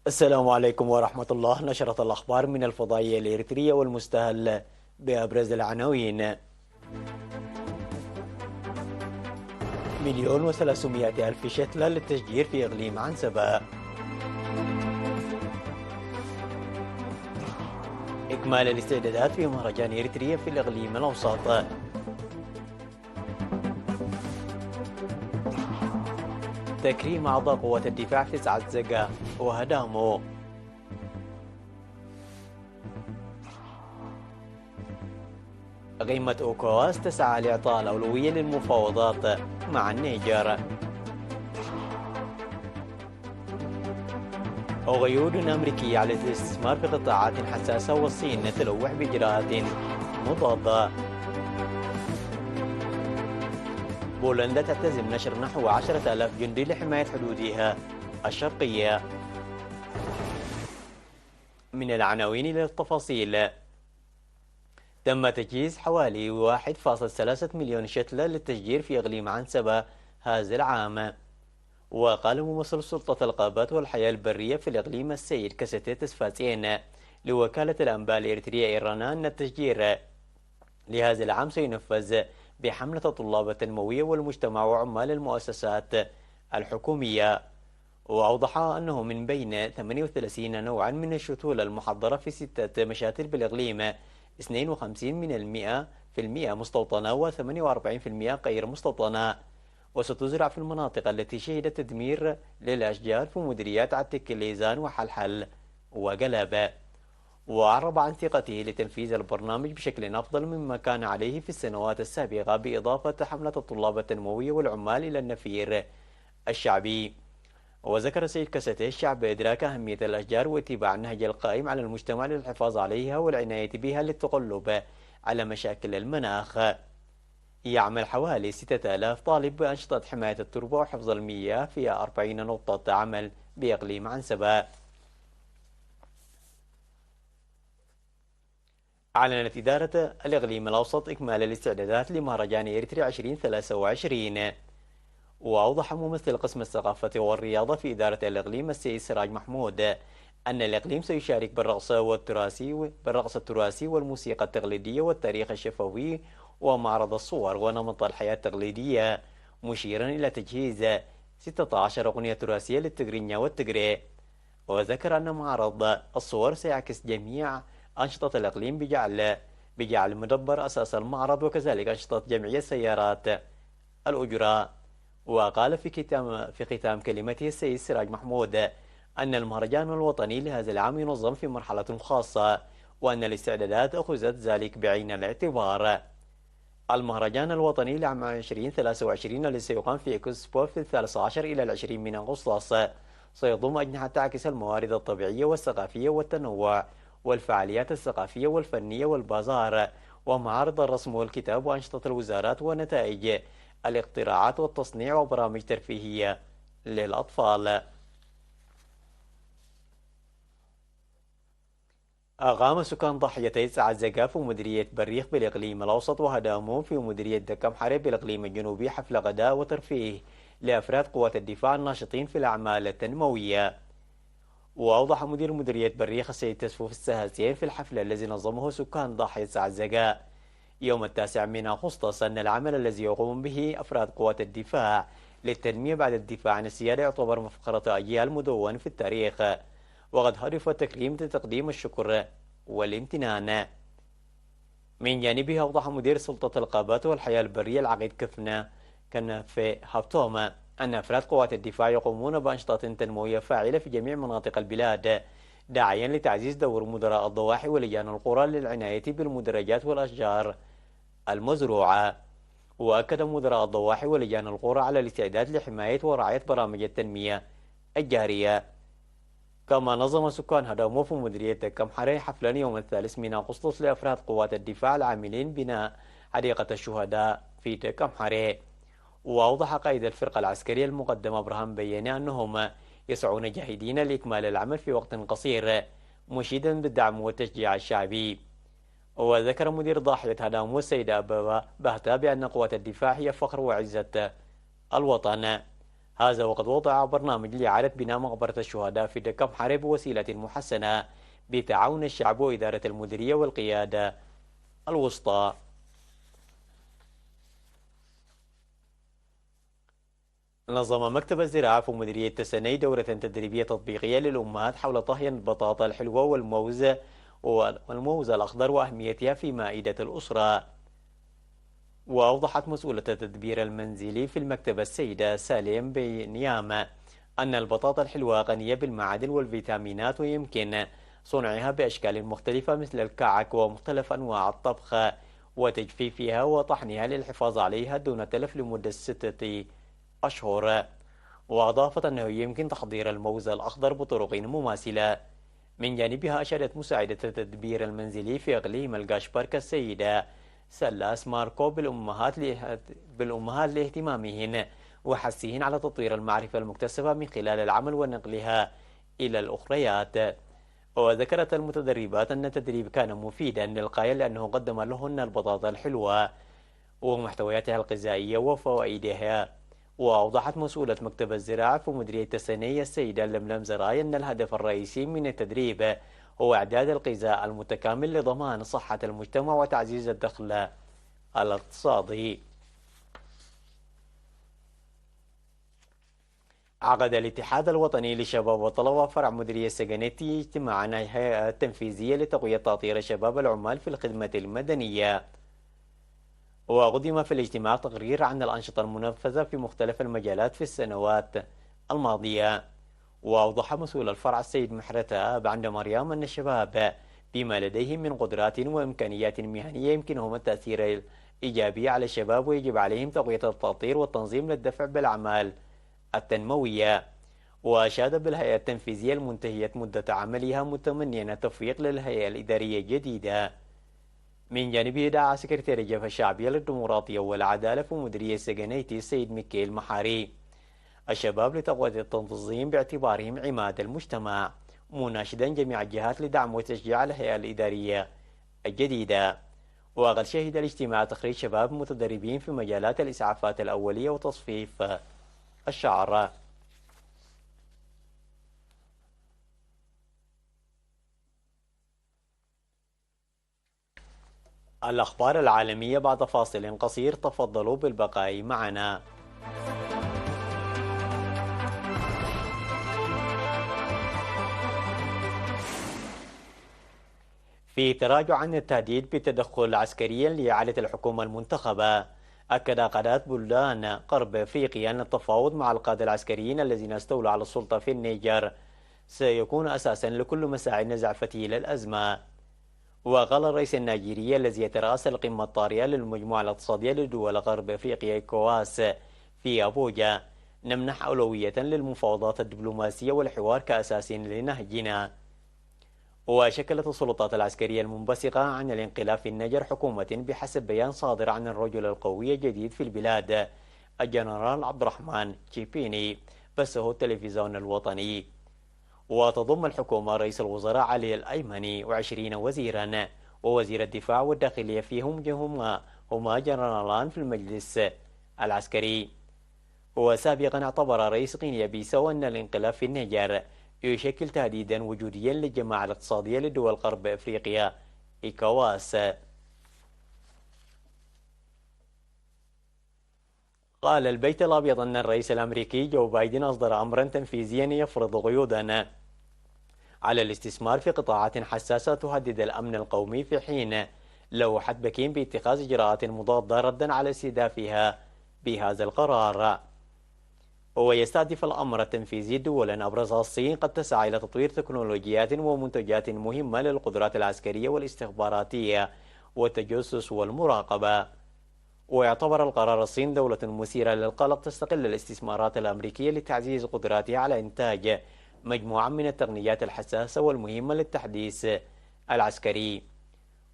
السلام عليكم ورحمة الله. نشرة الأخبار من الفضائية الإريترية والمستهل بأبرز العناوين. 1,300,000 شتلة للتشجير في إقليم عنسبة. إكمال الاستعدادات في مهرجان إريتريا في الإقليم الأوسط. تكريم أعضاء قوات الدفاع في زقة وهدامو. قمة أوكواس تسعى لإعطاء الأولوية للمفاوضات مع النيجر. وقيود أمريكية على الاستثمار في قطاعات حساسة، والصين تلوح بإجراءات مضادة. بولندا تلتزم نشر نحو 10,000 جندي لحماية حدودها الشرقية. من العناوين إلى التفاصيل. تم تجهيز حوالي 1.3 مليون شتلة للتشجير في إقليم عنسبة هذا العام. وقال ممثل سلطة الغابات والحياة البرية في الإقليم السيد كاسيتيتس فاسين لوكالة الأنباء الإريترية إيرانا أن التشجير لهذا العام سينفذ بحملة الطلاب التنموية والمجتمع وعمال المؤسسات الحكومية. وأوضح أنه من بين 38 نوعا من الشتول المحضرة في 6 مشاتل بالإقليم، 52% مستوطنة و48% غير مستوطنة، وستزرع في المناطق التي شهدت تدمير للأشجار في مديريات عتيق ليزان وحلحل وقلب. وأعرب عن ثقته لتنفيذ البرنامج بشكل أفضل مما كان عليه في السنوات السابقة، بإضافة حملة الطلاب التنموية والعمال إلى النفير الشعبي. وذكر سيد كاساتي الشعب إدراك أهمية الأشجار واتباع النهج القائم على المجتمع للحفاظ عليها والعناية بها للتغلب على مشاكل المناخ. يعمل حوالي 6,000 طالب بأنشطة حماية التربة وحفظ المياه في 40 نقطة عمل بإقليم عنسبة. أعلنت إدارة الإقليم الأوسط إكمال الاستعدادات لمهرجان إريتريا 2023. وأوضح ممثل قسم الثقافة والرياضة في إدارة الإقليم السيد سراج محمود أن الإقليم سيشارك بالرقص التراثي والموسيقى التقليدية والتاريخ الشفوي ومعرض الصور ونمط الحياة التقليدية، مشيرا إلى تجهيز 16 أغنية تراثية للتقرينيا والتقري. وذكر أن معرض الصور سيعكس جميع أنشطة الإقليم بجعل مدبر أساس المعرض، وكذلك أنشطة جمعية سيارات الأجرة. وقال في ختام كلمته السيد سراج محمود أن المهرجان الوطني لهذا العام ينظم في مرحلة خاصة، وأن الاستعدادات أخذت ذلك بعين الاعتبار. المهرجان الوطني لعام 2023 الذي سيقام في إكسبو في 13 إلى 20 من أغسطس سيضم أجنحة تعكس الموارد الطبيعية والثقافية والتنوع والفعاليات الثقافية والفنية والبازار ومعارض الرسم والكتاب وأنشطة الوزارات ونتائج الاختراعات والتصنيع وبرامج ترفيهية للأطفال. أقام سكان ضاحيتي زقة في مديرية بريخ بالإقليم الأوسط وهدامون في مديرية دكم حرب بالإقليم الجنوبي حفل غداء وترفيه لأفراد قوات الدفاع الناشطين في الأعمال التنموية. وأوضح مدير مديرية بريخ السيد تسفوف السهاسين في الحفل الذي نظمه سكان ضاحية زقة يوم 9 من أغسطس أن العمل الذي يقوم به أفراد قوات الدفاع للتنمية بعد الدفاع عن السيادة يعتبر مفخرة أجيال مدون في التاريخ، وقد هدف التكريم لتقديم الشكر والامتنان. من جانبه أوضح مدير سلطة الغابات والحياة البرية العقيد كان في هابتوم أن أفراد قوات الدفاع يقومون بأنشطة تنموية فاعلة في جميع مناطق البلاد، داعيا لتعزيز دور مدراء الضواحي ولجان القرى للعناية بالمدرجات والأشجار المزروعة. وأكد مدراء الضواحي ولجان القرى على الاستعداد لحماية ورعاية برامج التنمية الجارية. كما نظم سكان هدامو في مديرية كمحري حفلا يوم 3 من أغسطس لأفراد قوات الدفاع العاملين بناء حديقة الشهداء في كمحري. وأوضح قائد الفرقة العسكرية المقدم أبراهام بياني أنهم يسعون جاهدين لإكمال العمل في وقت قصير، مشيدا بالدعم والتشجيع الشعبي. وذكر مدير ضاحية هدامو السيدة بهتا بأن قوات الدفاع هي فخر وعزة الوطن. هذا وقد وضع برنامج لإعادة بناء مقبرة الشهداء في دكم حرب بوسيلة محسنة بتعاون الشعب وإدارة المديرية والقيادة الوسطى. نظم مكتب الزراعة في مديرية تسني دورة تدريبية تطبيقية للأمهات حول طهي البطاطا الحلوة والموز الأخضر وأهميتها في مائدة الأسرة. وأوضحت مسؤولة التدبير المنزلي في المكتب السيدة سالم بنيام أن البطاطا الحلوة غنية بالمعادن والفيتامينات، ويمكن صنعها بأشكال مختلفة مثل الكعك ومختلف أنواع الطبخ وتجفيفها وطحنها للحفاظ عليها دون تلف لمدة 6 أشهر. وأضافت أنه يمكن تحضير الموز الأخضر بطرق مماثلة. من جانبها أشارت مساعدة التدبير المنزلي في إقليم القاشبرك السيدة سلاس ماركو بالأمهات لاهتمامهن وحثهن على تطوير المعرفة المكتسبة من خلال العمل ونقلها إلى الأخريات. وذكرت المتدربات أن التدريب كان مفيدا للغاية لأنه قدم لهن البطاطا الحلوة ومحتوياتها الغذائية وفوائدها. وأوضحت مسؤولة مكتب الزراعة في مديرية تسنية السيدة لملم زراي أن الهدف الرئيسي من التدريب هو إعداد الغذاء المتكامل لضمان صحة المجتمع وتعزيز الدخل الاقتصادي. عقد الاتحاد الوطني للشباب والطلبة فرع مديرية سجنتي اجتماعا الهيئة التنفيذية لتقوية تأطير شباب العمال في الخدمة المدنية. وقدم في الاجتماع تقرير عن الأنشطة المنفذة في مختلف المجالات في السنوات الماضية. وأوضح مسؤول الفرع السيد محرة عند مريم أن الشباب بما لديهم من قدرات وإمكانيات مهنية يمكنهم التأثير الإيجابي على الشباب، ويجب عليهم تقوية التأطير والتنظيم للدفع بالأعمال التنموية. وأشاد بالهيئة التنفيذية المنتهية مدة عملها متمنيا التوفيق للهيئة الإدارية الجديدة. من جانبه دعا سكرتير الجبهة الشعبية للديمقراطية والعدالة في مديرية سجنيتي السيد ميكيل محاري الشباب لتقوية التنظيم باعتبارهم عماد المجتمع، مناشدا جميع الجهات لدعم وتشجيع الهيئة الإدارية الجديدة. وقد شهد الاجتماع تخريج شباب متدربين في مجالات الإسعافات الأولية وتصفيف الشعر. الأخبار العالمية بعد فاصل قصير، تفضلوا بالبقاء معنا. في تراجع عن التهديد بالتدخل عسكريا لإعادة الحكومة المنتخبة، أكد قادة بلدان غرب أفريقيا أن التفاوض مع القادة العسكريين الذين استولوا على السلطة في النيجر سيكون أساسا لكل مساعي نزع فتيل الأزمة. وقال الرئيس النيجيري الذي يترأس القمة الطارئة للمجموعة الاقتصادية لدول غرب أفريقيا إيكواس في أبوجا: نمنح أولوية للمفاوضات الدبلوماسية والحوار كأساس لنهجنا. وشكلت السلطات العسكرية المنبثقة عن الانقلاب في النيجر حكومة بحسب بيان صادر عن الرجل القوي الجديد في البلاد الجنرال عبد الرحمن تشيبيني بثه التلفزيون الوطني. وتضم الحكومة رئيس الوزراء علي الأيمني و20 وزيرا، ووزير الدفاع والداخلية فيهم هما جنرالان في المجلس العسكري. وسابقا اعتبر رئيس غينيا بيساو أن الانقلاب في النيجر يشكل تهديدا وجوديا للجماعة الاقتصادية لدول غرب أفريقيا إيكواس. قال البيت الأبيض أن الرئيس الأمريكي جو بايدن أصدر أمرا تنفيذيا يفرض قيودا على الاستثمار في قطاعات حساسة تهدد الأمن القومي، في حين لوحت بكين باتخاذ إجراءات مضادة ردا على استهدافها بهذا القرار. ويستهدف الأمر التنفيذي دولا أبرزها الصين قد تسعى إلى تطوير تكنولوجيات ومنتجات مهمة للقدرات العسكرية والاستخباراتية والتجسس والمراقبة. ويعتبر القرار الصين دولة مثيرة للقلق تستغل الاستثمارات الأمريكية لتعزيز قدراتها على إنتاج مجموعة من التقنيات الحساسة والمهمة للتحديث العسكري.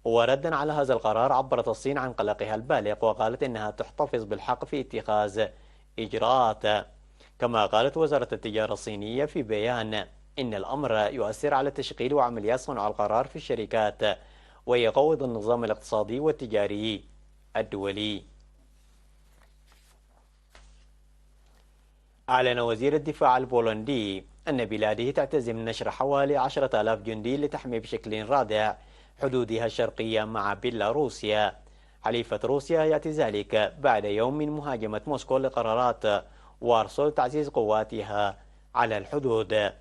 وردا على هذا القرار عبرت الصين عن قلقها البالغ، وقالت إنها تحتفظ بالحق في اتخاذ إجراءات. كما قالت وزارة التجارة الصينية في بيان إن الأمر يؤثر على تشغيل وعمليات صنع القرار في الشركات ويقوض النظام الاقتصادي والتجاري الدولي. أعلن وزير الدفاع البولندي أن بلاده تعتزم نشر حوالي 10,000 جندي لتحمي بشكل رادع حدودها الشرقية مع بيلاروسيا. حليفة روسيا يأتي ذلك بعد يوم من مهاجمة موسكو لقرارات وارسو تعزيز قواتها على الحدود.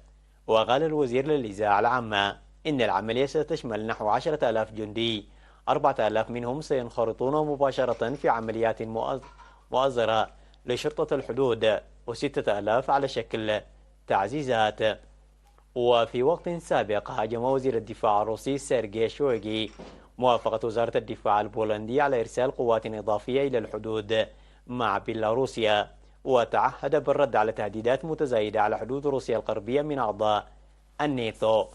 وقال الوزير للإذاعة العامة إن العملية ستشمل نحو 10,000 جندي، 4,000 منهم سينخرطون مباشرة في عمليات مؤزرة لشرطة الحدود، و6,000 على شكل تعزيزات. وفي وقت سابق هاجم وزير الدفاع الروسي سيرجي شويغي موافقة وزارة الدفاع البولندية على إرسال قوات إضافية إلى الحدود مع بيلاروسيا، وتعهد بالرد على تهديدات متزايدة على حدود روسيا الغربية من أعضاء الناتو.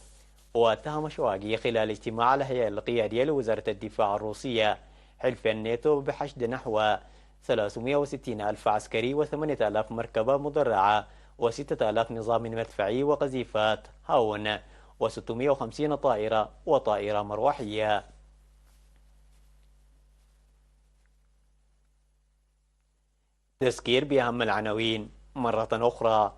واتهم شواقي خلال اجتماع الهيئة القيادية لوزارة الدفاع الروسية حلف الناتو بحشد نحو 360 ألف عسكري و8,000 مركبة مدرعة و6,000 نظام مدفعي وقذيفات هاون و650 طائرة وطائرة مروحية. تذكير بأهم العناوين مرة أخرى.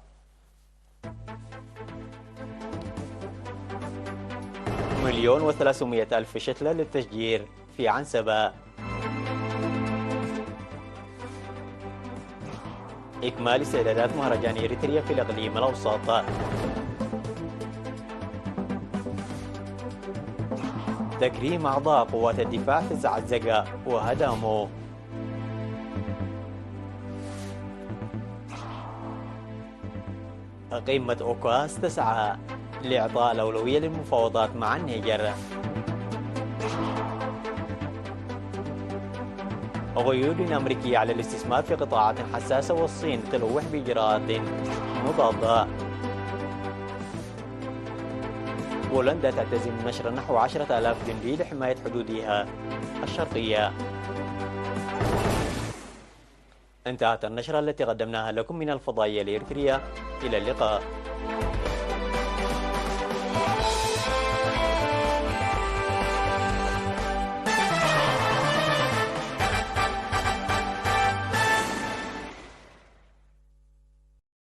1,300,000 شتلة للتشجير في عنسبة. إكمال استعدادات مهرجان إريتريا في الإقليم الأوسط. تكريم أعضاء قوات الدفاع في الزعزقة وهدامو. قمة أوكاس تسعى لإعطاء الأولوية للمفاوضات مع النيجر. غيود أمريكية على الاستثمار في قطاعات حساسة، والصين تلوح بإجراءات مضادة. بولندا تعتزم نشر نحو 10,000 جندي لحماية حدودها الشرقية. انتهت النشرة التي قدمناها لكم من الفضائية الإريترية. إلى اللقاء.